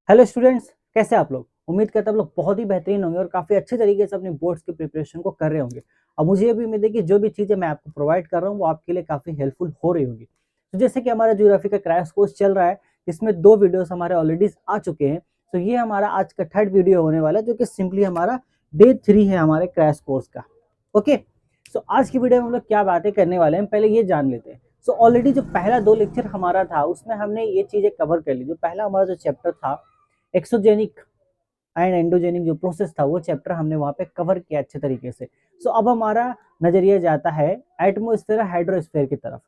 Hello students, कैसे आप लोग। उम्मीद करता आप लोग बहुत ही बेहतरीन होंगे और काफी अच्छे तरीके से अपने बोर्ड्स की प्रिपरेशन को कर रहे होंगे। और मुझे ये भी उम्मीद है कि जो भी चीजें मैं आपको प्रोवाइड कर रहा हूँ वो आपके लिए काफी हेल्पफुल हो रही होगी। तो जैसे कि हमारा ज्योग्राफी का क्रैश कोर्स चल रहा है, इसमें 2 वीडियोस हमारे ऑलरेडी आ चुके हैं। तो ये हमारा आज का 3rd वीडियो होने वाला है, जो कि सिंपली हमारा डे 3 है हमारे क्रैश कोर्स का। ओके, तो आज की वीडियो में हम लोग क्या बातें करने वाले हैं, पहले ये जान लेते हैं। सो ऑलरेडी जो पहला 2 लेक्चर हमारा था उसमें हमने ये चीजें कवर कर ली। जो पहला हमारा जो चैप्टर था एक्सोजेनिक एंड एंडोजेनिक जो प्रोसेस था, वो चैप्टर हमने वहां पे कवर किया अच्छे तरीके से। सो अब हमारा नजरिया जाता है एटमोस्फेयर हाइड्रोस्फेयर की तरफ।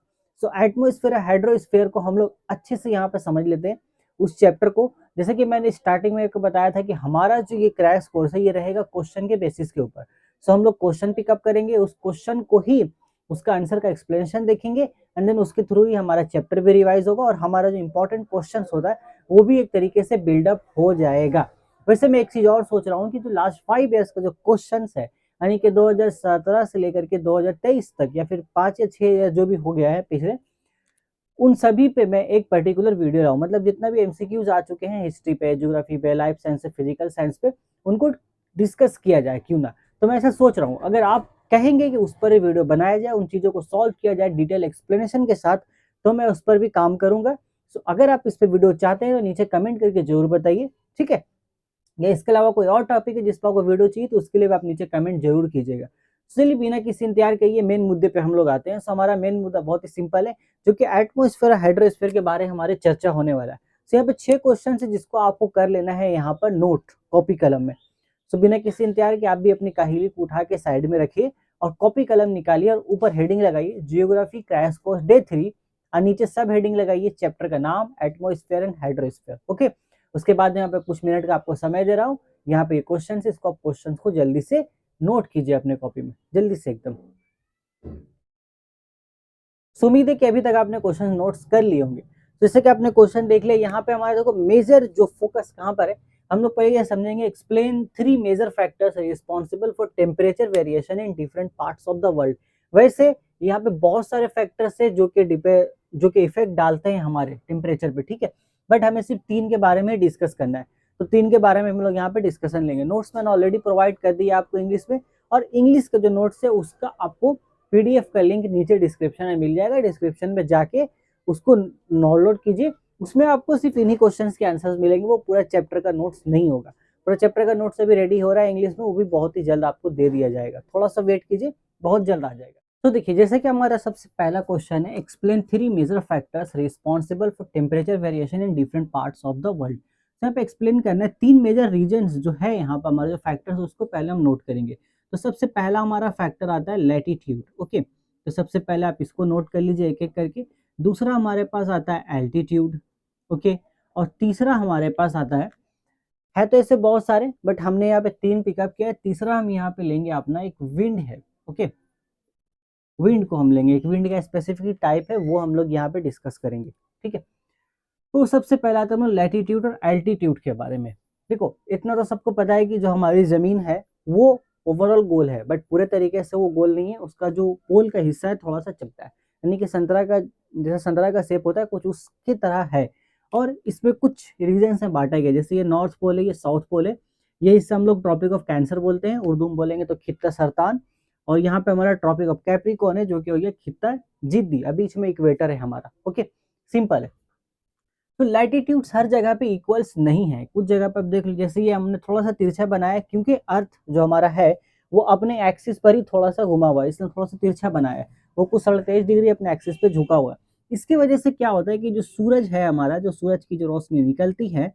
सो एटमोस्फेयर हाइड्रोस्फेयर को हम लोग अच्छे से यहाँ पे समझ लेते हैं उस चैप्टर को। जैसे कि मैंने स्टार्टिंग में आपको बताया था कि हमारा जो ये क्रैश कोर्स है ये रहेगा क्वेश्चन के बेसिस के ऊपर। सो हम लोग क्वेश्चन पिकअप करेंगे, उस क्वेश्चन को ही उसका आंसर का एक्सप्लेनेशन देखेंगे एंड देन उसके थ्रू ही हमारा चैप्टर भी रिवाइज होगा और हमारा जो इंपॉर्टेंट क्वेश्चन होता है वो भी एक तरीके से बिल्डअप हो जाएगा। वैसे मैं एक चीज और सोच रहा हूँ कि जो लास्ट 5 ईयर्स का जो क्वेश्चन है, यानी कि 2017 से लेकर के 2023 तक या फिर 5 या 6 ईयर जो भी हो गया है पिछले, उन सभी पे मैं एक पर्टिकुलर वीडियो लाऊं। मतलब जितना भी एमसीक्यूज आ चुके हैं हिस्ट्री पे, ज्योग्राफी पे, लाइफ साइंस पे, फिजिकल साइंस पे, उनको डिस्कस किया जाए, क्यों ना। तो मैं ऐसा सोच रहा हूँ, अगर आप कहेंगे कि उस पर वीडियो बनाया जाए, उन चीजों को सॉल्व किया जाए डिटेल एक्सप्लेनेशन के साथ, तो मैं उस पर भी काम करूंगा। तो अगर आप इस पर वीडियो चाहते हैं तो नीचे कमेंट करके जरूर बताइए, ठीक है। या इसके अलावा कोई और टॉपिक है जिस पर आपको वीडियो चाहिए तो उसके लिए भी आप नीचे कमेंट जरूर कीजिएगा। चलिए बिना किसी इंतजार के ये मेन मुद्दे पे हम लोग आते हैं। सो हमारा मेन मुद्दा बहुत ही सिंपल है, जो कि एटमोस्फेयर हाइड्रोस्फेयर के बारे में हमारे चर्चा होने वाला है। सो यहाँ पे 6 क्वेश्चन है जिसको आपको कर लेना है यहाँ पर नोट कॉपी कलम में। सो बिना किसी इंतजार के आप भी अपनी काहिली को उठा के साइड में रखिए और कॉपी कलम निकालिए और ऊपर हेडिंग लगाइए जियोग्राफी क्रैश कोर्स डे 3 और नीचे सब हेडिंग लगाइए चैप्टर का नाम एटमोस्फेयर एंड हाइड्रोस्फेयर। ओके, उसके बाद यहाँ पे कुछ मिनट का आपको समय दे रहा हूँ। यहाँ पे क्वेश्चन है, इसको आप क्वेश्चन को जल्दी से नोट कीजिए अपने कॉपी में, जल्दी से एकदम। उम्मीद है कि अभी तक आपने क्वेश्चन नोट्स कर लिए होंगे। जैसे कि आपने क्वेश्चन देख लिया, यहाँ पे हमारे देखो मेजर जो फोकस कहाँ पर है, हम लोग पहले ये समझेंगे explain 3 major factors responsible for temperature variation in different parts of the world. वैसे यहाँ पे बहुत सारे फैक्टर्स है जो कि इफेक्ट डालते हैं हमारे टेम्परेचर पे, ठीक है। बट हमें सिर्फ 3 के बारे में डिस्कस करना है, तो 3 के बारे में हम लोग यहाँ पे डिस्कशन लेंगे। नोट्स मैंने ऑलरेडी प्रोवाइड कर दिया आपको इंग्लिश में, और इंग्लिश का जो नोट्स है उसका आपको पीडीएफ का लिंक नीचे डिस्क्रिप्शन में मिल जाएगा। डिस्क्रिप्शन में जाके उसको डाउनलोड कीजिए। उसमें आपको सिर्फ इन्हीं क्वेश्चंस के आंसर्स मिलेंगे, वो पूरा चैप्टर का नोट्स नहीं होगा। पूरा चैप्टर का नोट्स अभी रेडी हो रहा है इंग्लिश में, वो भी बहुत ही जल्द आपको दे दिया जाएगा। थोड़ा सा वेट कीजिए, बहुत जल्द आ जाएगा। तो देखिए, जैसे कि हमारा सबसे पहला क्वेश्चन है explain 3 major factors responsible for temperature variation in different parts of the world. यहाँ पे एक्सप्लेन करना है 3 मेजर रीजन्स जो है यहाँ पर हमारे जो फैक्टर्स उसको पहले हम नोट करेंगे। तो सबसे पहला हमारा फैक्टर आता है लैटिट्यूड। ओके, तो सबसे पहले आप इसको नोट कर लीजिए एक एक करके। दूसरा हमारे पास आता है एल्टीट्यूड। ओके, और तीसरा हमारे पास आता है तो ऐसे बहुत सारे, बट हमने यहाँ पे 3 पिकअप किया है। तीसरा हम यहाँ पे लेंगे अपना एक विंड है। ओके, विंड को हम लेंगे, एक विंड का स्पेसिफिक टाइप है वो हम लोग यहाँ पे डिस्कस करेंगे, ठीक है। तो सबसे पहला आता है लैटिट्यूड और एल्टीट्यूड के बारे में। देखो, इतना तो सबको पता है कि जो हमारी जमीन है वो ओवरऑल गोल है, बट पूरे तरीके से वो गोल नहीं है। उसका जो पोल का हिस्सा है थोड़ा सा चपटा है, यानी कि संतरा का, जैसे संतरा का शेप होता है कुछ उसकी तरह है। और इसमें कुछ रीजन से बांटा गया, जैसे ये नॉर्थ पोल है, ये साउथ पोल है। ये हिस्सा हम लोग ट्रॉपिक ऑफ कैंसर बोलते हैं, उर्दू में बोलेंगे तो खित्ता सरतान। और यहाँ पे हमारा ट्रॉपिक ऑफ कैप्रिकॉर्न है, जो कि हो गया खित्ता जिद्दी। अब बीच में इक्वेटर है हमारा। ओके, सिंपल है। तो लैटिट्यूड्स हर जगह पे इक्वल्स नहीं है। कुछ जगह पे आप देख लीजिए, जैसे ये हमने थोड़ा सा तिरछा बनाया है क्योंकि अर्थ जो हमारा है वो अपने एक्सिस पर ही थोड़ा सा घुमा हुआ है, इसलिए थोड़ा सा तिरछा बनाया है। वो कुछ 23.5 डिग्री अपने एक्सिस पे झुका हुआ है। इसकी वजह से क्या होता है कि जो सूरज है हमारा, जो सूरज की जो रोशनी निकलती है,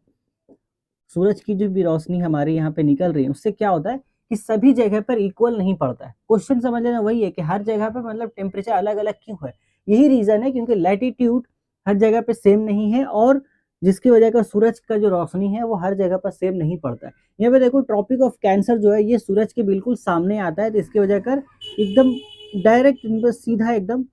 सूरज की जो भी रोशनी हमारे यहाँ पे निकल रही है, उससे क्या होता है कि सभी जगह पर इक्वल नहीं पड़ता है। क्वेश्चन समझ लेना वही है कि हर जगह पे मतलब टेम्परेचर अलग अलग क्यों है। यही रीजन है क्योंकि लैटिट्यूड हर जगह पे सेम नहीं है, और जिसकी वजह का सूरज का जो रोशनी है वो हर जगह पर सेम नहीं पड़ता है। यहाँ पे देखो, ट्रॉपिक ऑफ कैंसर जो है ये सूरज के बिल्कुल सामने आता है, तो इसकी वजह कर एकदम डायरेक्ट इन पर सीधा एकदम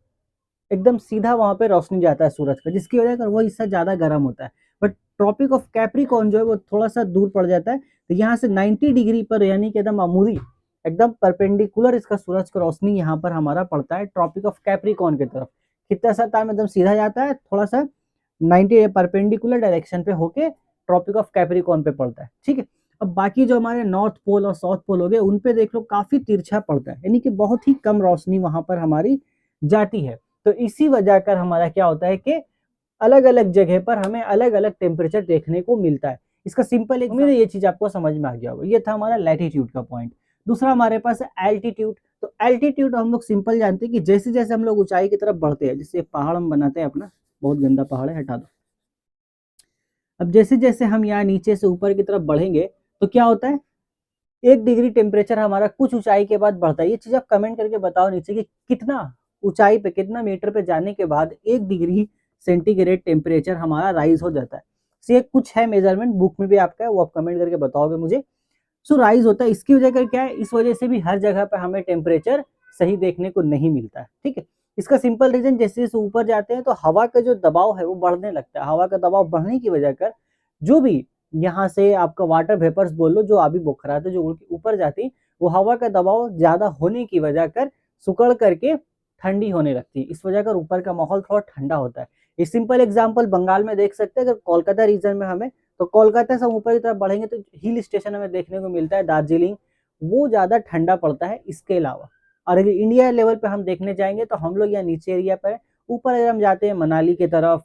एकदम सीधा वहां पे रोशनी जाता है सूरज का, जिसकी वजह से वो हिस्सा ज्यादा गर्म होता है। बट ट्रॉपिक ऑफ कैप्रिकॉर्न जो है वो थोड़ा सा दूर पड़ जाता है, तो यहाँ से 90 डिग्री पर, यानी कि एकदम अमूरी एकदम परपेंडिकुलर इसका सूरज का रोशनी यहाँ पर हमारा पड़ता है ट्रॉपिक ऑफ कैप्रिकॉर्न की तरफ। कितना सा तार में एकदम सीधा जाता है, थोड़ा सा 90 परपेंडिकुलर डायरेक्शन पे होके ट्रॉपिक ऑफ कैप्रिकॉर्न पे पड़ता है, ठीक है। अब बाकी जो हमारे नॉर्थ पोल और साउथ पोल हो गए उन पे देख लो काफी तिरछा पड़ता है, यानी कि बहुत ही कम रोशनी वहां पर हमारी जाती है। तो इसी वजह कर हमारा क्या होता है कि अलग अलग जगह पर हमें अलग अलग टेम्परेचर देखने को मिलता है। इसका सिंपल उम्मीद है ये चीज आपको समझ में आ गया होगा। ये था हमारा लैटिट्यूड का पॉइंट। दूसरा हमारे पास है एल्टीट्यूड। तो एल्टीट्यूड हम लोग सिंपल जानते हैं कि जैसे जैसे हम लोग ऊंचाई की तरफ बढ़ते हैं, जैसे पहाड़ हम बनाते हैं अपना, बहुत गंदा पहाड़ है, हटा दो। अब जैसे जैसे हम यहाँ नीचे से ऊपर की तरफ बढ़ेंगे तो क्या होता है, 1 डिग्री टेम्परेचर हमारा कुछ ऊंचाई के बाद बढ़ता है। ये चीज आप कमेंट करके बताओ नीचे कि कितना ऊंचाई पे, कितना मीटर पे जाने के बाद 1 डिग्री सेंटीग्रेड टेम्परेचर हमारा राइज हो जाता है। तो ये कुछ है मेजरमेंट, बुक में भी आपका है, वो आप कमेंट करके बताओगे मुझे। सो राइज होता है, इसकी वजह कर क्या है, इस वजह से भी हर जगह पे हमें टेम्परेचर सही देखने को नहीं मिलता है, ठीक है। इसका सिंपल रीजन, जैसे जैसे ऊपर जाते हैं तो हवा का जो दबाव है वो बढ़ने लगता है। हवा का दबाव बढ़ने की वजह कर जो भी यहाँ से आपका वाटर वेपर्स बोल लो, जो आबी बुखारात है, जो ऊपर जाती, वो हवा का दबाव ज्यादा होने की वजह कर सुकड़ करके ठंडी होने लगती है। इस वजह कर ऊपर का माहौल थोड़ा ठंडा होता है। एक सिंपल एग्जांपल बंगाल में देख सकते हैं। अगर कोलकाता रीजन में हमें, तो कोलकाता से हम ऊपर की तरफ बढ़ेंगे तो हिल स्टेशन हमें देखने को मिलता है दार्जिलिंग, वो ज्यादा ठंडा पड़ता है इसके अलावा। और अगर इंडिया लेवल पे हम देखने जाएंगे तो हम लोग यहाँ नीचे एरिया पर, ऊपर अगर हम जाते हैं मनाली की तरफ,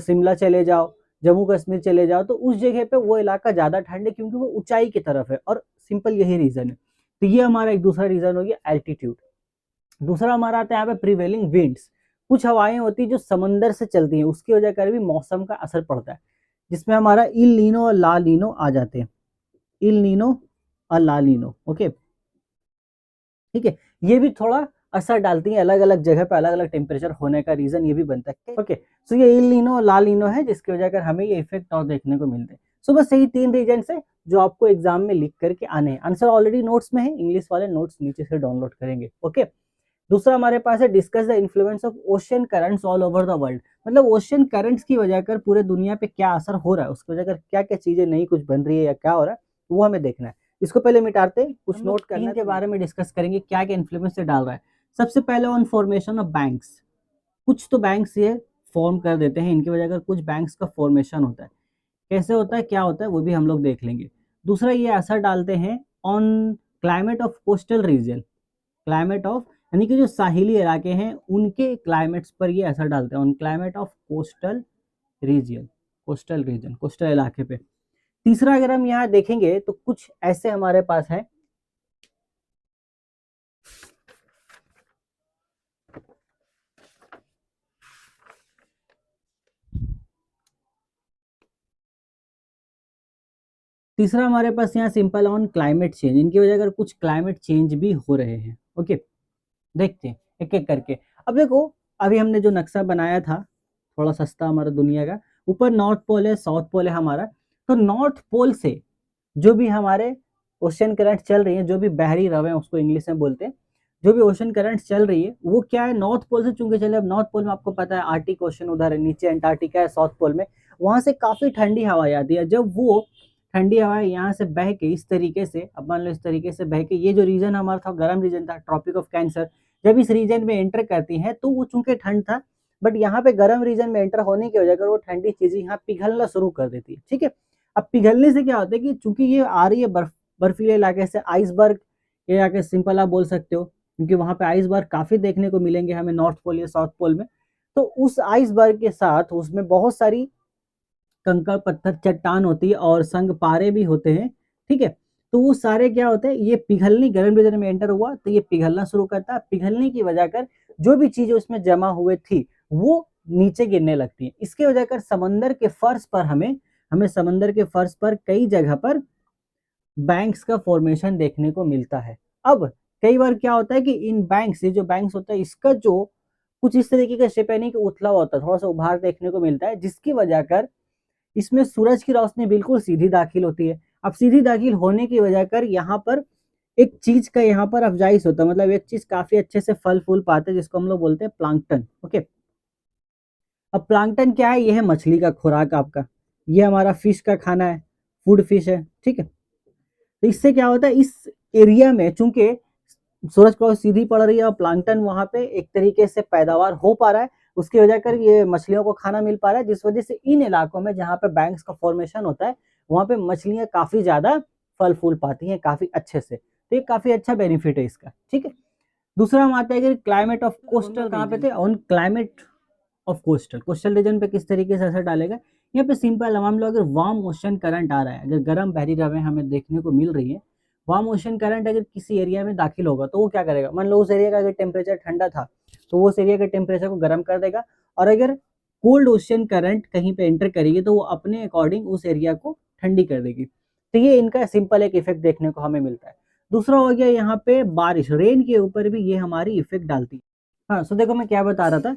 शिमला चले जाओ, जम्मू कश्मीर चले जाओ, तो उस जगह पे वो इलाका ज्यादा ठंड है क्योंकि वो ऊंचाई की तरफ है, और सिंपल यही रीजन है। तो ये हमारा एक दूसरा रीजन हो गया एल्टीट्यूड। दूसरा हमारा आता है यहाँ पे प्रिवेलिंग विंड्स। कुछ हवाएं होती है जो समंदर से चलती हैं, उसकी वजह कर भी मौसम का असर पड़ता है, जिसमें हमारा इल नीनो और ला नीनो आ जाते हैं। इल नीनो और ला नीनो, ओके, ठीक है। ये भी थोड़ा असर डालती है, अलग अलग जगह पे अलग अलग टेम्परेचर होने का रीजन ये भी बनता है, ओके। सो ये इल नीनो और ला नीनो है, जिसकी वजह कर हमें ये इफेक्ट और देखने को मिलते हैं। सो बस यही 3 रीजन है जो आपको एग्जाम में लिख करके आने हैं। आंसर ऑलरेडी नोट्स में है, इंग्लिश वाले नोट्स नीचे से डाउनलोड करेंगे, ओके। दूसरा हमारे पास है discuss the influence of ocean currents all over the world. मतलब ओशियन करंट्स की वजह कर पूरे दुनिया पे क्या असर हो रहा है, उसकी वजह कर क्या क्या चीजें नई कुछ बन रही है या क्या हो रहा है, वो हमें देखना है। इसको पहले मिटाते हैं, कुछ नोट करने के बारे में डिस्कस करेंगे, क्या क्या इन्फ्लुएंस से डाल रहा है। सबसे पहले ऑन फॉर्मेशन ऑफ बैंक्स। कुछ तो बैंक्स ये फॉर्म कर देते हैं, इनकी वजह कर कुछ बैंक्स का फॉर्मेशन होता है। कैसे होता है, क्या होता है, वो भी हम लोग देख लेंगे। दूसरा ये असर डालते हैं on climate of coastal region. Climate of यानी कि जो साहिली इलाके हैं उनके क्लाइमेट्स पर ये असर डालते हैं, on climate of coastal region, coastal region, coastal इलाके पे। तीसरा अगर हम यहाँ देखेंगे तो कुछ ऐसे हमारे पास है, तीसरा हमारे पास यहाँ सिंपल ऑन क्लाइमेट चेंज। इनकी वजह अगर कुछ क्लाइमेट चेंज भी हो रहे हैं, ओके। देखते हैं एक एक करके। अब देखो, अभी हमने जो नक्शा बनाया था थोड़ा सस्ता हमारा दुनिया का, ऊपर नॉर्थ पोल है, साउथ पोल है हमारा। तो नॉर्थ पोल से जो भी हमारे ओशन करंट चल रही है, जो भी बहरी रवे हैं उसको इंग्लिश में बोलते हैं, जो भी ओशन करंट चल रही है वो क्या है, नॉर्थ पोल से चूंकि चले। अब नॉर्थ पोल में आपको पता है आर्टिक ओशन उधर है, नीचे अंटार्कटिका है साउथ पोल में, वहां से काफी ठंडी हवा आती है। जब वो ठंडी हवा यहाँ से बह के इस तरीके से, अब मान लो इस तरीके से बह के, ये जो रीजन हमारा था गर्म रीजन था, ट्रॉपिक ऑफ कैंसर, जब इस रीजन में एंटर करती है तो वो चूंकि ठंड था, बट यहाँ पे गर्म रीजन में एंटर होने की वजह से वो ठंडी चीजें यहाँ पिघलना शुरू कर देती है, ठीक है। अब पिघलने से क्या होता है कि चूंकि ये आ रही है बर्फीले इलाके से, आइसबर्ग ये आके सिंपल आप बोल सकते हो, क्योंकि वहां पे आइसबर्ग काफी देखने को मिलेंगे हमें नॉर्थ पोल या साउथ पोल में। तो उस आइसबर्ग के साथ उसमें बहुत सारी कंकड़ पत्थर चट्टान होती है और संग पारे भी होते हैं, ठीक है। तो वो सारे क्या होते हैं, ये पिघलने, गर्म रीजन में एंटर हुआ तो ये पिघलना शुरू करता है। पिघलने की वजह कर जो भी चीजें उसमें जमा हुए थी वो नीचे गिरने लगती है। इसके वजह कर समंदर के फर्श पर हमें समंदर के फर्श पर कई जगह पर बैंक्स का फॉर्मेशन देखने को मिलता है। अब कई बार क्या होता है कि इन बैंक्स, ये जो बैंक्स होता है इसका जो कुछ इस तरीके का शेप यानी कि उथला होता है, थोड़ा सा उभार देखने को मिलता है, जिसकी वजह कर इसमें सूरज की रोशनी बिल्कुल सीधी दाखिल होती है। अब सीधी दाखिल होने की वजह कर यहाँ पर एक चीज का यहाँ पर अफजाइश होता है, मतलब एक चीज काफी अच्छे से फल फूल पाते हैं, जिसको हम लोग बोलते हैं प्लांकटन, ओके। अब प्लांकटन क्या है, ये है मछली का खुराक आपका, ये हमारा फिश का खाना है, फूड फिश है, ठीक है। तो इससे क्या होता है, इस एरिया में चूंकि सूरज की रोशनी सीधी पड़ रही है और प्लांकटन वहां पे एक तरीके से पैदावार हो पा रहा है, उसकी वजह कर ये मछलियों को खाना मिल पा रहा है, जिस वजह से इन इलाकों में जहाँ पे बैंक्स का फॉर्मेशन होता है वहाँ पे मछलियाँ काफी ज्यादा फल फूल पाती हैं काफी अच्छे से। तो ये काफी अच्छा बेनिफिट है इसका, ठीक है। दूसरा हम आते हैं कि क्लाइमेट ऑफ कोस्टल, कहाँ पे थे, on climate of coastal, coastal region पे किस तरीके से असर डालेगा। यहाँ पे सिंपल हम लोग, अगर वार्म ओशन करंट आ रहा है, अगर गर्म बहरी हवाएं हमें देखने को मिल रही है, वार्म ओशन करंट अगर किसी एरिया में दाखिल होगा तो वो क्या करेगा, मान लो उस एरिया का अगर टेम्परेचर ठंडा था तो वो उस एरिया के टेम्परेचर को गर्म कर देगा, और अगर कोल्ड ओशन करंट कहीं पे एंटर करेगी तो वो अपने अकॉर्डिंग उस एरिया को ठंडी कर देगी। तो ये इनका सिंपल एक इफेक्ट देखने को हमें मिलता है। दूसरा हो गया यहाँ पे बारिश, रेन के ऊपर भी ये हमारी इफेक्ट डालती है। हाँ, सो देखो मैं क्या बता रहा था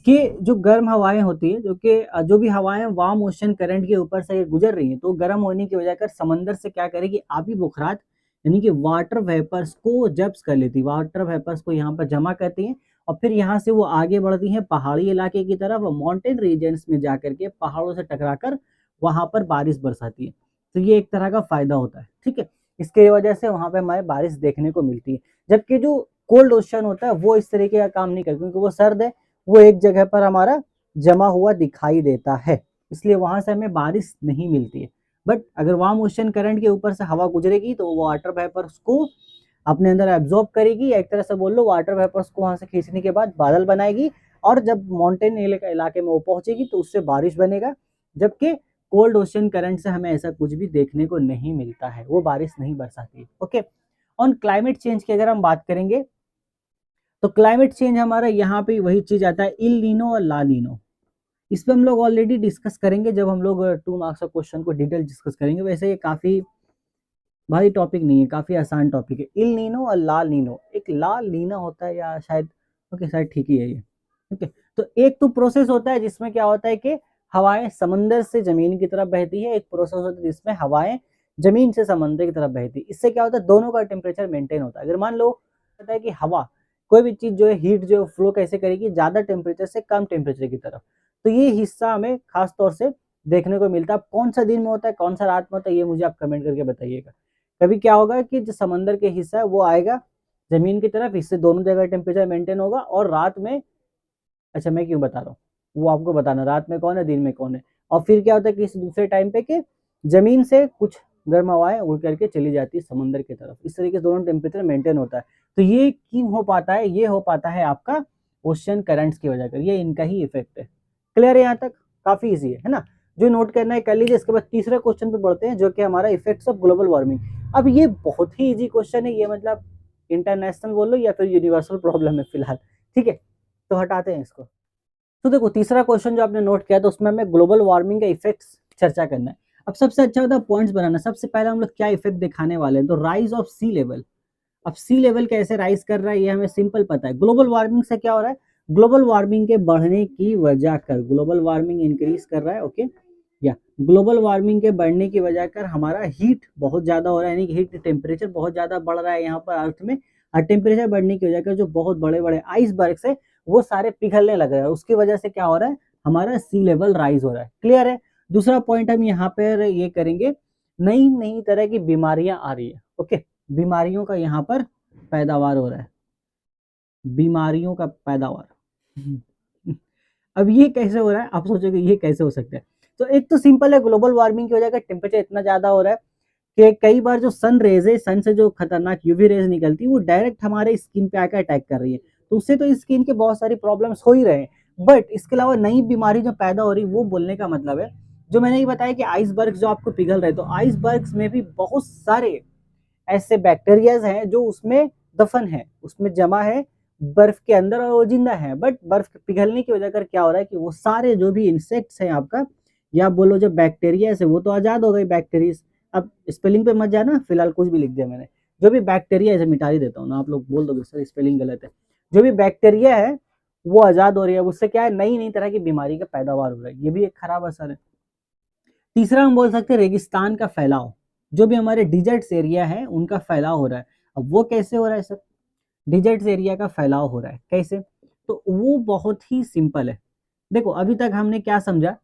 कि जो गर्म हवाएं होती है, जो भी हवाएं वार्म ओशन करंट के ऊपर से गुजर रही हैं, तो गर्म होने की वजह कर समंदर से क्या करेगी, आबी बुखारात यानी कि वाटर वेपर्स को जब्स कर लेती, वाटर वेपर्स को यहाँ पर जमा करती हैं, और फिर यहाँ से वो आगे बढ़ती हैं पहाड़ी इलाके की तरफ, माउंटेन रीजन्स में जाकर के पहाड़ों से टकराकर वहां पर बारिश बरसाती है। तो ये एक तरह का फायदा होता है, ठीक है। इसके वजह से वहां पे हमारे बारिश देखने को मिलती है। जबकि जो कोल्ड ओशन होता है वो इस तरीके का काम नहीं करता, क्योंकि वो सर्द है, वो एक जगह पर हमारा जमा हुआ दिखाई देता है, इसलिए वहां से हमें बारिश नहीं मिलती है। बट अगर वार्म ओशन करंट के ऊपर से हवा गुजरेगी तो वो वाटर वेपर्स को अपने अंदर एब्जॉर्ब करेगी, एक तरह से बोल लो वाटर वेपर्स को वहां से खींचने के बाद बादल बनाएगी, और जब माउंटेन इलाके में वो पहुंचेगी तो उससे बारिश बनेगा। जबकि कोल्ड ओशन करंट से हमें ऐसा कुछ भी देखने को नहीं मिलता है, वो बारिश नहीं बरसाती। ओके, ऑन क्लाइमेट चेंज की अगर हम बात करेंगे तो क्लाइमेट चेंज हमारा यहाँ पे वही चीज आता है, इल नीनो और ला नीनो। इस पे हम लोग ऑलरेडी डिस्कस करेंगे जब हम लोग 2 मार्क्स का क्वेश्चन को डिटेल डिस्कस करेंगे। वैसे ये काफी भारी टॉपिक नहीं है, काफी आसान टॉपिक है। इल नीनो और ला नीनो, एक ला नीना होता है या शायद, ओके शायद ठीक ही है ये, ओके। तो एक तो प्रोसेस होता है जिसमें क्या होता है कि हवाएं समंदर से जमीन की तरफ बहती है, एक प्रोसेस होता है जिसमें हवाएं जमीन से समंदर की तरफ बहती है। इससे क्या होता है, दोनों का टेम्परेचर मेंटेन होता है। अगर मान लो होता है कि हवा कोई भी चीज जो है हीट जो फ्लो कैसे करेगी, ज्यादा टेम्परेचर से कम टेम्परेचर की तरफ, तो ये हिस्सा हमें खास तौर से देखने को मिलता है। कौन सा दिन में होता है, कौन सा रात में होता है, ये मुझे आप कमेंट करके बताइएगा। कभी क्या होगा कि जो समंदर के हिस्सा है वो आएगा जमीन की तरफ, इससे दोनों जगह टेम्परेचर मेंटेन होगा, और रात में, अच्छा मैं क्यों बता रहा हूँ वो आपको बताना, रात में कौन है दिन में कौन है। और फिर क्या होता है कि इस दूसरे टाइम पे कि जमीन से कुछ गर्म हवाएं उड़ करके चली जाती है समंदर की तरफ, इस तरीके से दोनों टेम्परेचर मेंटेन होता है। तो ये क्यों हो पाता है, ये हो पाता है आपका ओशन करंट्स की वजह कर, ये इनका ही इफेक्ट है। क्लियर है यहाँ तक, काफी ईजी है ना। जो नोट करना है कर लीजिए। इसके बाद तीसरे क्वेश्चन पे बढ़ते हैं जो कि हमारा इफेक्ट्स ऑफ ग्लोबल वार्मिंग। अब ये बहुत ही इजी क्वेश्चन है, ये मतलब इंटरनेशनल बोलो या फिर यूनिवर्सल प्रॉब्लम है फिलहाल, ठीक है। तो हटाते हैं इसको। तो देखो तीसरा क्वेश्चन जो आपने नोट किया तो उसमें हमें ग्लोबल वार्मिंग का इफेक्ट्स चर्चा करना है। अब सबसे अच्छा होता है पॉइंट्स बनाना। सबसे पहले हम लोग क्या इफेक्ट दिखाने वाले हैं, तो राइज ऑफ सी लेवल। अब सी लेवल कैसे राइज कर रहा है ये हमें सिंपल पता है। ग्लोबल वार्मिंग से क्या हो रहा है, ग्लोबल वार्मिंग के बढ़ने की वजह कर, ग्लोबल वार्मिंग इंक्रीज कर रहा है, ओके, या ग्लोबल वार्मिंग के बढ़ने की वजह कर हमारा हीट बहुत ज्यादा हो रहा है, यानी कि हीट टेम्परेचर बहुत ज्यादा बढ़ रहा है यहाँ पर अर्थ में। और टेम्परेचर बढ़ने की वजह कर जो बहुत बड़े बड़े आइसबर्ग है वो सारे पिघलने लग रहे हैं, उसकी वजह से क्या हो रहा है, हमारा सी लेवल राइज हो रहा है। क्लियर है। दूसरा पॉइंट हम यहाँ पर ये करेंगे, नई नई तरह की बीमारियां आ रही है, ओके, बीमारियों का यहाँ पर पैदावार हो रहा है, बीमारियों का पैदावार। अब ये कैसे हो रहा है, आप सोचोगे ये कैसे हो सकता है। तो एक तो सिंपल है, ग्लोबल वार्मिंग की वजह का टेम्परेचर इतना ज्यादा हो रहा है कि कई बार जो सन रेज है, सन से जो खतरनाक यूवी रेज निकलती है वो डायरेक्ट हमारे स्किन पे आकर अटैक कर रही है, तो उससे तो स्किन के बहुत सारी प्रॉब्लम्स हो ही रहे हैं। बट इसके अलावा नई बीमारी जो पैदा हो रही है वो बोलने का मतलब है, जो मैंने ये बताया कि आइसबर्ग जो आपको पिघल रहे, तो आइसबर्ग में भी बहुत सारे ऐसे बैक्टीरियाज हैं जो उसमें दफन है, उसमें जमा है बर्फ के अंदर, और वो जिंदा है। बट बर्फ पिघलने की वजह कर क्या हो रहा है कि वो सारे जो भी इंसेक्ट्स हैं आपका, या बोलो जो बैक्टीरिया है वो तो आजाद हो गई, बैक्टीरिया। अब स्पेलिंग पे मत जाना, फिलहाल कुछ भी लिख दिया मैंने। जो भी बैक्टीरिया है, मिटा ही देता हूँ ना, आप लोग बोल दोगे सर स्पेलिंग गलत है। जो भी बैक्टीरिया है वो आजाद हो रही है, उससे क्या है, नई नई तरह की बीमारी का पैदावार हो रहा है, ये भी एक खराब असर है। तीसरा हम बोल सकते हैं रेगिस्तान का फैलाव, जो भी हमारे डिजर्ट्स एरिया है उनका फैलाव हो रहा है। अब वो कैसे हो रहा है सर, डिजर्ट्स एरिया का फैलाव हो रहा है कैसे, तो वो बहुत ही सिंपल है। देखो अभी तक हमने क्या समझा,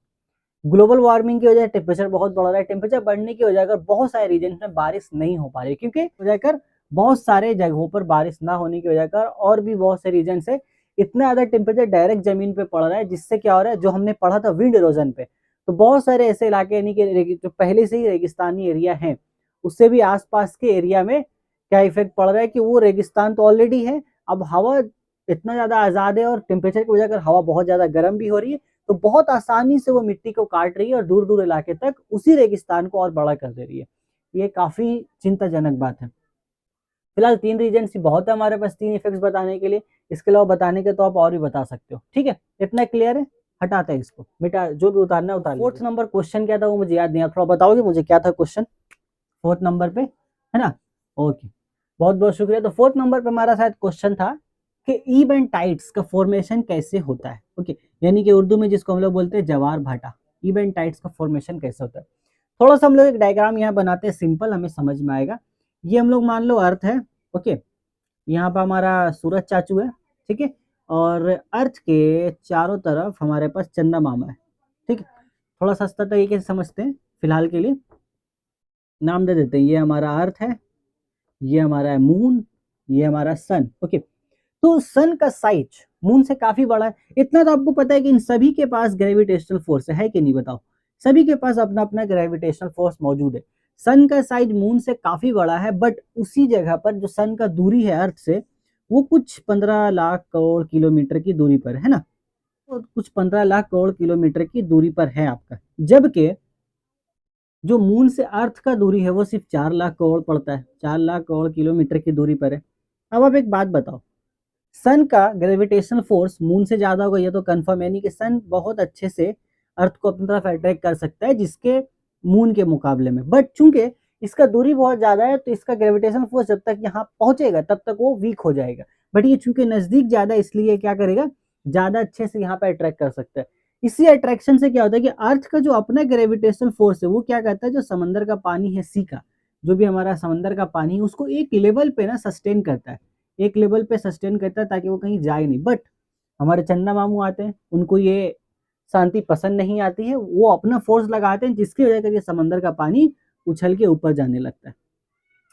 ग्लोबल वार्मिंग की वजह से टेम्परेचर बहुत बढ़ रहा है, टेम्परेचर बढ़ने की वजह कर बहुत सारे रीजन में बारिश नहीं हो पा रही, क्योंकि वजह कर बहुत सारे जगहों पर बारिश ना होने की वजह कर और भी बहुत से रीजन है इतना ज्यादा टेम्परेचर डायरेक्ट जमीन पे पड़ रहा है, जिससे क्या हो रहा है, जो हमने पढ़ा था विंड इरोजन पे, तो बहुत सारे ऐसे इलाके यानी कि जो पहले से ही रेगिस्तानी एरिया है, उससे भी आसपास के एरिया में क्या इफेक्ट पड़ रहा है कि वो रेगिस्तान तो ऑलरेडी है, अब हवा इतना ज्यादा आजाद है और टेम्परेचर की वजह अगर हवा बहुत ज्यादा गर्म भी हो रही है तो बहुत आसानी से वो मिट्टी को काट रही है और दूर दूर इलाके तक उसी रेगिस्तान को और बड़ा कर दे रही है। ये काफी चिंताजनक बात है। फिलहाल 3 रीजन ही बहुत है हमारे पास 3 इफेक्ट्स बताने के लिए, इसके अलावा बताने के तो आप और भी बता सकते हो। ठीक है, इतना क्लियर है, हटाते हैं इसको, मिटा, जो भी उतारना है उतार। फोर्थ नंबर क्वेश्चन क्या था वो मुझे याद नहीं, आप थोड़ा बताओगे मुझे क्या था क्वेश्चन फोर्थ नंबर पे, है ना? ओके, बहुत बहुत शुक्रिया। तो फोर्थ नंबर पे हमारा शायद क्वेश्चन था कि ईब एंड टाइड्स का फॉर्मेशन कैसे होता है। ओके, यानी कि उर्दू में जिसको हम लोग बोलते हैं जवार भाटा, ईब एंड टाइड्स का फॉर्मेशन कैसे होता है। थोड़ा सा हम लोग एक डायग्राम यहाँ बनाते हैं, सिंपल, हमें समझ में आएगा। ये हम लोग मान लो अर्थ है, ओके, यहाँ पर हमारा सूरज चाचू है, ठीक है, और अर्थ के चारों तरफ हमारे पास चंदा मामा है, ठीक है। थोड़ा सस्ता तरीके से समझते हैं, फिलहाल के लिए नाम दे देते हैं, ये हमारा अर्थ है, ये हमारा है मून, ये हमारा सन। ओके, तो सन का साइज मून से काफी बड़ा है। इतना तो आपको पता है कि इन सभी के पास ग्रेविटेशनल फोर्स है कि नहीं, बताओ? सभी के पास अपना अपना ग्रेविटेशनल फोर्स मौजूद है। सन का साइज मून से काफी बड़ा है, बट उसी जगह पर जो सन का दूरी है अर्थ से, वो कुछ 15 लाख करोड़ किलोमीटर की दूरी पर है ना, तो कुछ 15 लाख करोड़ किलोमीटर की दूरी पर है आपका, जबकि जो मून से अर्थ का दूरी है वो सिर्फ 4 लाख करोड़ पड़ता है, 4 लाख करोड़ किलोमीटर की दूरी पर है। अब आप एक बात बताओ, सन का ग्रेविटेशनल फोर्स मून से ज्यादा होगा, ये तो कंफर्म है नहीं कि सन बहुत अच्छे से अर्थ को अपनी तरफ अट्रैक्ट कर सकता है जिसके मून के मुकाबले में, बट चूंकि इसका दूरी बहुत ज्यादा है तो इसका ग्रेविटेशनल फोर्स जब तक यहाँ पहुंचेगा तब तक वो वीक हो जाएगा, बट ये चूंकि नजदीक ज्यादा इसलिए क्या करेगा, ज्यादा अच्छे से यहाँ पे अट्रैक्ट कर सकता है। इसी अट्रैक्शन से क्या होता है कि अर्थ का जो अपना ग्रेविटेशनल फोर्स है वो क्या करता है, जो समंदर का पानी है सी का, जो भी हमारा समंदर का पानी है उसको एक लेवल पे ना सस्टेन करता है, एक लेवल पे सस्टेन करता है ताकि वो कहीं जाए नहीं। बट हमारे चंदा मामू आते हैं, उनको ये शांति पसंद नहीं आती है, वो अपना फोर्स लगाते हैं जिसकी वजह से समंदर का पानी उछल के ऊपर जाने लगता है।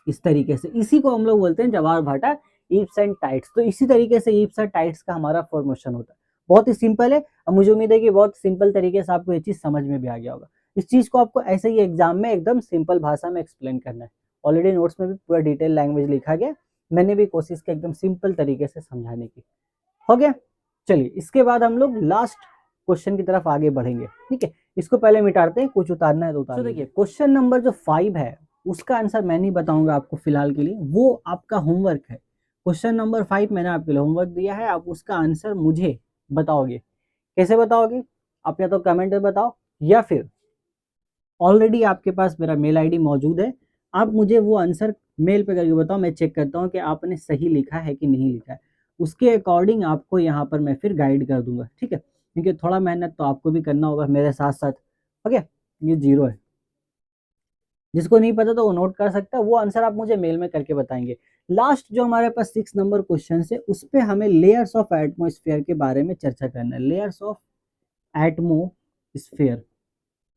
इस तरीके से इसी को हम लोग बोलते हैं जवार भाटा, ईप्स एंड टाइड्स। तो इसी तरीके से ईप्स और टाइड्स का हमारा फॉर्मेशन होता है। बहुत ही सिंपल है, अब मुझे उम्मीद है कि बहुत सिंपल तरीके से आपको ये चीज समझ में भी आ गया होगा। इस चीज को आपको ऐसे ही एग्जाम में एकदम सिंपल भाषा में एक्सप्लेन करना है। ऑलरेडी नोट्स में भी पूरा डिटेल लैंग्वेज लिखा गया, मैंने भी कोशिश की एकदम सिंपल तरीके से समझाने की। हो गया, चलिए इसके बाद हम लोग लास्ट क्वेश्चन की तरफ आगे बढ़ेंगे। ठीक है, इसको पहले मिटाते हैं, कुछ उतारना है तो उतार। तो देखिए क्वेश्चन नंबर जो 5 है उसका आंसर मैं नहीं बताऊंगा आपको फिलहाल के लिए, वो आपका होमवर्क है। क्वेश्चन नंबर 5 मैंने आपके लिए होमवर्क दिया है, आप उसका आंसर मुझे बताओगे। कैसे बताओगे? आप या तो कमेंट में बताओ, या फिर ऑलरेडी आपके पास मेरा मेल आईडी मौजूद है, आप मुझे वो आंसर मेल पे करके बताओ, मैं चेक करता हूँ कि आपने सही लिखा है कि नहीं लिखा है। उसके अकॉर्डिंग आपको यहाँ पर मैं फिर गाइड कर दूंगा, ठीक है, क्योंकि थोड़ा मेहनत तो आपको भी करना होगा मेरे साथ साथ। ओके, ये 0 है, जिसको नहीं पता तो वो नोट कर सकता है, वो आंसर आप मुझे मेल में करके बताएंगे। लास्ट जो हमारे पास 6 नंबर क्वेश्चन है उस पर हमें लेयर्स ऑफ एटमोस्फेयर के बारे में चर्चा करना है। लेयर्स ऑफ एटमोस्फेयर,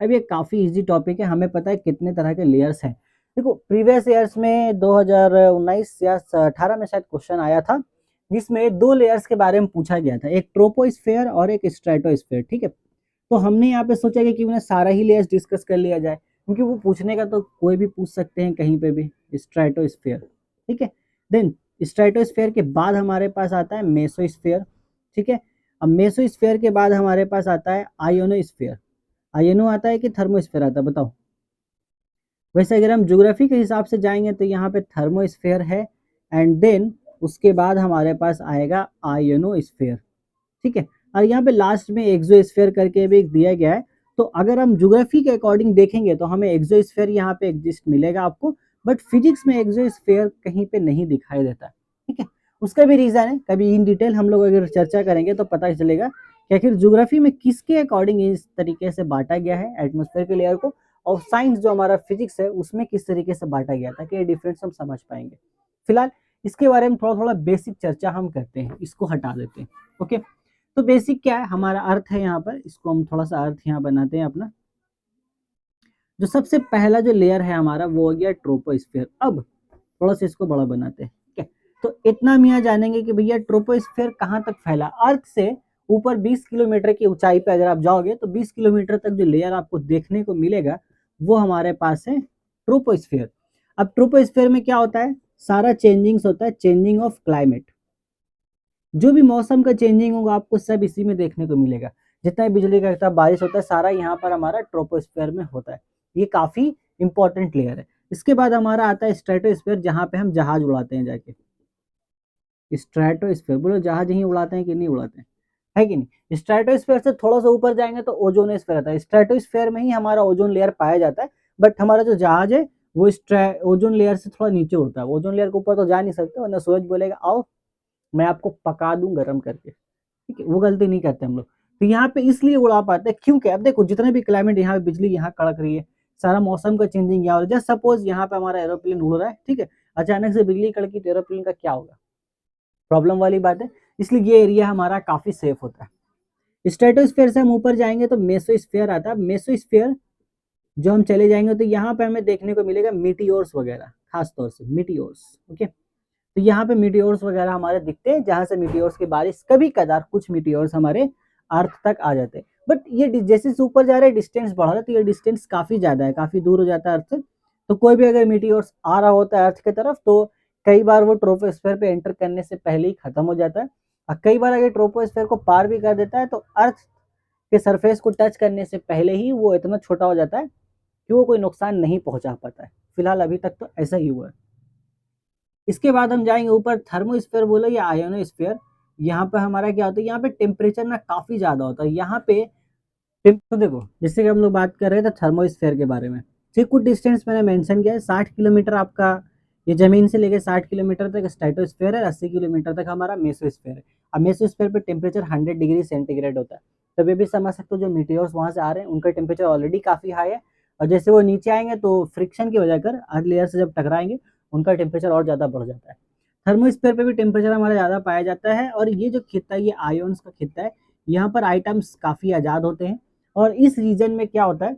अब ये काफ़ी इजी टॉपिक है, हमें पता है कितने तरह के लेयर्स हैं। देखो प्रीवियस ईयर्स में 2019 या 18 में शायद क्वेश्चन आया था जिसमें 2 लेयर्स के बारे में पूछा गया था, एक ट्रोपोस्फेयर और एक स्ट्रेटोस्फेयर। ठीक है, तो हमने यहाँ पे सोचा कि क्यों ना सारा ही लेयर्स डिस्कस कर लिया जाए, क्योंकि वो पूछने का तो कोई भी पूछ सकते हैं कहीं पे भी, स्ट्रेटोस्फेयर। ठीक है, देन स्ट्रेटोस्फेयर के बाद हमारे पास आता है मेसोस्फेयर। ठीक है, अब मेसोस्फेयर के बाद हमारे पास आता है आयोनोस्फेयर। आयोनो आता है कि थर्मोस्फेयर आता है, बताओ? वैसे अगर हम ज्योग्राफी के हिसाब से जाएंगे तो यहाँ पे थर्मोस्फेयर है, एंड देन उसके बाद हमारे पास आएगा आयोनोस्फेयर। ठीक है, और यहाँ पे लास्ट में एक्सोस्फेयर करके भी दिया गया है। तो अगर हम ज्योग्राफी के अकॉर्डिंग देखेंगे तो हमें एक्सोस्फेयर यहाँ पे एग्जिस्ट मिलेगा आपको, बट फिजिक्स में एक्सोस्फेयर कहीं पे नहीं दिखाई देता। ठीक है, उसका भी रीजन है, कभी इन डिटेल हम लोग अगर चर्चा करेंगे तो पता चलेगा कि आखिर ज्योग्राफी में किसके अकॉर्डिंग इस तरीके से बांटा गया है एटमोस्फेयर के लेयर को, और साइंस जो हमारा फिजिक्स है उसमें किस तरीके से बांटा गया था, कि ये डिफरेंस हम समझ पाएंगे। फिलहाल इसके बारे में थोड़ा थोड़ा बेसिक चर्चा हम करते हैं, इसको हटा देते हैं। ओके, तो बेसिक क्या है, हमारा अर्थ है यहाँ पर, इसको हम थोड़ा सा अर्थ यहाँ बनाते हैं अपना। जो सबसे पहला जो लेयर है हमारा वो हो गया ट्रोपोस्फेयर। अब थोड़ा सा इसको बड़ा बनाते हैं, ठीक है। तो इतना हम यहाँ जानेंगे कि भैया ट्रोपोस्फेयर कहाँ तक फैला। अर्थ से ऊपर 20 किलोमीटर की ऊंचाई पे अगर आप जाओगे तो 20 किलोमीटर तक जो लेयर आपको देखने को मिलेगा वो हमारे पास है ट्रोपोस्फेयर। अब ट्रोपोस्फेयर में क्या होता है, सारा चेंजिंग्स होता है, चेंजिंग ऑफ क्लाइमेट, जो भी मौसम का चेंजिंग होगा आपको सब इसी में देखने को मिलेगा। जितना बिजली का बारिश होता है सारा यहाँ पर हमारा ट्रोपोस्फेयर में होता है। ये काफी इंपॉर्टेंट लेयर है। इसके बाद हमारा आता है स्ट्रेटोस्फेयर, जहाँ पे हम जहाज उड़ाते हैं जाके। स्ट्रेटोस्फेयर बोलो, जहाज ही उड़ाते हैं कि नहीं उड़ाते हैं, है कि नहीं। स्ट्रेटोस्फेयर से थोड़ा सा ऊपर जाएंगे तो ओजोनोस्फेयर आता है। स्ट्रेटोस्फेयर में ही हमारा ओजोन लेयर पाया जाता है, बट हमारा जो जहाज है वो ओजोन लेयर से थोड़ा नीचे उड़ता है। ओजोन लेयर के ऊपर तो जा नहीं सकते, वरना सूरज बोलेगा आओ मैं आपको पका दूं गर्म करके, ठीक है। वो गलती नहीं करते हम लोग। तो यहाँ पे इसलिए उड़ा पाते हैं क्योंकि अब देखो जितने भी क्लाइमेट, यहाँ पे बिजली यहाँ कड़क रही है, सारा मौसम का चेंजिंग यहाँ हो रहा है। जस्ट सपोज यहाँ पे हमारा एरोप्लेन उड़ रहा है, ठीक है, अचानक से बिजली कड़की तो एरोप्लेन का क्या होगा, प्रॉब्लम वाली बात है। इसलिए ये एरिया हमारा काफी सेफ होता है। स्ट्रेटोस्फेयर से हम ऊपर जाएंगे तो मेसोस्फेयर आता है। मेसोस्फेयर जो हम चले जाएंगे तो यहाँ पे हमें देखने को मिलेगा मीटियोर्स वगैरह, खास तौर से मीटियोर्स, ओके। तो यहाँ पे मीटियोर्स वगैरह हमारे दिखते हैं, जहां से मीटियोर्स की बारिश कभी कदार कुछ मीटियोर्स हमारे अर्थ तक आ जाते हैं। बट ये जैसे ऊपर जा रहे हैं डिस्टेंस बढ़ रहा है, तो ये डिस्टेंस काफी ज्यादा है, काफी दूर हो जाता है अर्थ से। तो कोई भी अगर मीटियोर्स आ रहा होता है अर्थ की तरफ तो कई बार वो ट्रोपोस्फेयर पे एंटर करने से पहले ही खत्म हो जाता है। और कई बार अगर ट्रोपोस्फेयर को पार भी कर देता है तो अर्थ के सरफेस को टच करने से पहले ही वो इतना छोटा हो जाता है कि वो कोई नुकसान नहीं पहुंचा पाता है। फिलहाल अभी तक तो ऐसा ही हुआ है। इसके बाद हम जाएंगे ऊपर, थर्मोस्फेयर बोलो या आयोनोस्फेयर। यहाँ पे हमारा क्या होता है, यहाँ पे टेम्परेचर ना काफी ज्यादा होता है। यहाँ पे तो देखो जैसे कि हम लोग बात कर रहे थे थर्मोस्फेयर के बारे में, ठीक कुछ डिस्टेंस मैंने मेंशन किया है, 60 किलोमीटर आपका ये जमीन से लेके 60 किलोमीटर तक स्ट्रेटोस्फेयर है, 80 किलोमीटर तक हमारा मेसोस्फेयर है। अब मेसोस्फेयर पे टेम्परेचर 100 डिग्री सेंटीग्रेड होता है। तो ये भी समझ सकते हो जो मीटियोर्स वहां से आ रहे हैं उनका टेम्परेचर ऑलरेडी काफी हाई है, और जैसे वो नीचे आएंगे तो फ्रिक्शन की वजह कर अर्थ लेयर से जब टकराएंगे उनका टेम्परेचर और ज्यादा बढ़ जाता है। थर्मोस्फेयर पे भी टेम्परेचर हमारा ज्यादा पाया जाता है। और ये जो खित्ता है ये आयोन्स का खित्ता है, यहाँ पर आइटम्स काफी आजाद होते हैं। और इस रीजन में क्या होता है,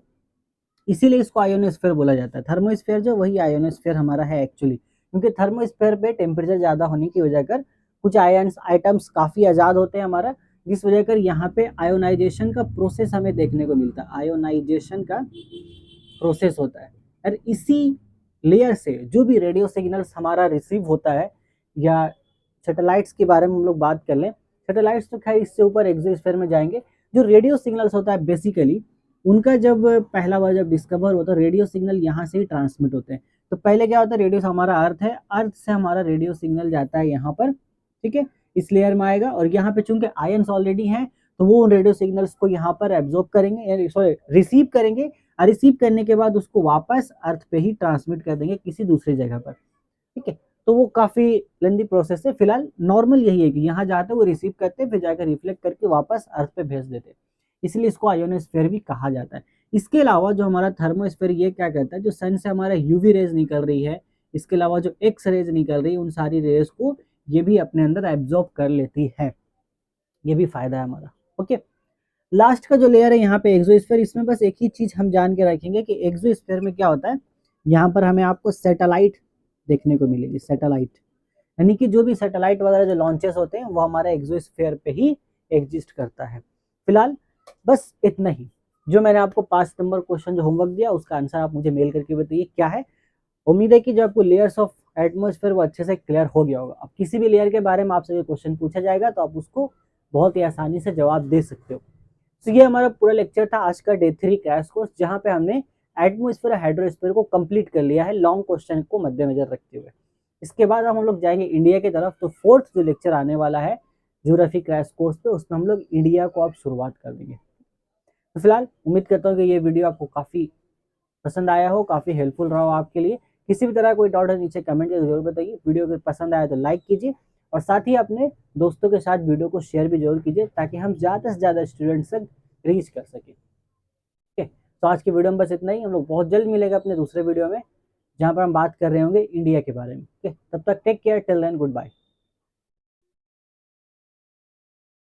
इसीलिए इसको आयोनोस्फेयर बोला जाता है। थर्मोस्फेयर जो वही आयोनोस्फेयर हमारा है एक्चुअली, क्योंकि थर्मोस्फेयर पे टेम्परेचर ज्यादा होने की वजह कर कुछ आइटम्स काफी आजाद होते हैं हमारा, जिस वजह कर यहाँ पे आयोनाइजेशन का प्रोसेस हमें देखने को मिलता है। आयोनाइजेशन का प्रोसेस होता है, और इसी लेयर से जो भी रेडियो सिग्नल्स हमारा रिसीव होता है, या सैटेलाइट्स के बारे में हम लोग बात कर लें, सैटेलाइट्स तो खैर इससे ऊपर एक्सोस्फीयर में जाएंगे। जो रेडियो सिग्नल्स होता है बेसिकली उनका जब पहला बार जब डिस्कवर होता है, रेडियो सिग्नल यहाँ से ही ट्रांसमिट होते हैं। तो पहले क्या होता है, रेडियो हमारा अर्थ है, अर्थ से हमारा रेडियो सिग्नल जाता है यहाँ पर, ठीक है, इस लेयर में आएगा। और यहाँ पे चूंकि आयंस ऑलरेडी हैं तो वो उन रेडियो सिग्नल्स को यहाँ पर एब्जॉर्ब करेंगे, सॉरी रिसीव करेंगे, और रिसीव करने के बाद उसको वापस अर्थ पे ही ट्रांसमिट कर देंगे किसी दूसरी जगह पर, ठीक है। तो वो काफी लेंदी प्रोसेस है। फिलहाल नॉर्मल यही है कि यहाँ जाते वो रिसीव करते हैं, फिर जाकर रिफ्लेक्ट करके वापस अर्थ पे भेज देते हैं, इसलिए इसको आयोनोस्फेयर भी कहा जाता है। इसके अलावा जो हमारा थर्मोस्फेयर ये क्या करता है, जो सन से हमारा यूवी रेज निकल रही है, इसके अलावा जो एक्स रेज निकल रही है, उन सारी रेज को ये भी अपने अंदर एब्जॉर्ब कर लेती है। ये भी फायदा है हमारा, ओके। लास्ट का जो लेयर है यहाँ पे एक्सोस्फीयर, इसमें बस एक ही चीज हम जान के रखेंगे कि एक्सोस्फीयर में क्या होता है। यहाँ पर हमें आपको सैटेलाइट देखने को मिलेगी, सैटेलाइट, यानी कि जो भी सैटेलाइट वगैरह जो लॉन्चेस होते हैं वो हमारे एक्सोस्फीयर पे ही एग्जिस्ट करता है। फिलहाल बस इतना ही। जो मैंने आपको 5 नंबर क्वेश्चन जो होमवर्क दिया उसका आंसर आप मुझे मेल करके बताइए क्या है। उम्मीद है कि जो आपको लेयर्स ऑफ एटमॉस्फेयर वो अच्छे से क्लियर हो गया होगा। अब किसी भी लेयर के बारे में आपसे क्वेश्चन पूछा जाएगा तो आप उसको बहुत ही आसानी से जवाब दे सकते हो। तो ये हमारा पूरा लेक्चर था आज का डे 3 क्रैश कोर्स, जहाँ पे हमने एटमॉस्फेयर और हाइड्रोस्फीयर को कंप्लीट कर लिया है लॉन्ग क्वेश्चन को मद्देनजर रखते हुए। इसके बाद हम लोग जाएंगे इंडिया की तरफ। तो 4th जो लेक्चर आने वाला है ज्योग्राफी क्रैश कोर्स पे, उसमें हम लोग इंडिया को अब शुरुआत कर देंगे। तो फिलहाल उम्मीद करता हूँ कि ये वीडियो आपको काफ़ी पसंद आया हो, काफ़ी हेल्पफुल रहा हो आपके लिए। किसी भी तरह कोई डाउट है नीचे कमेंट करके जरूर बताइए। वीडियो अगर पसंद आया तो लाइक कीजिए, और साथ ही अपने दोस्तों के साथ वीडियो को शेयर भी जरूर कीजिए, ताकि हम ज़्यादा से ज़्यादा स्टूडेंट्स तक रीच कर सकें। ठीक है, तो आज की वीडियो में बस इतना ही। हम लोग बहुत जल्द मिलेगा अपने दूसरे वीडियो में, जहाँ पर हम बात कर रहे होंगे इंडिया के बारे में। ठीक है, तब तक take care, till then good bye.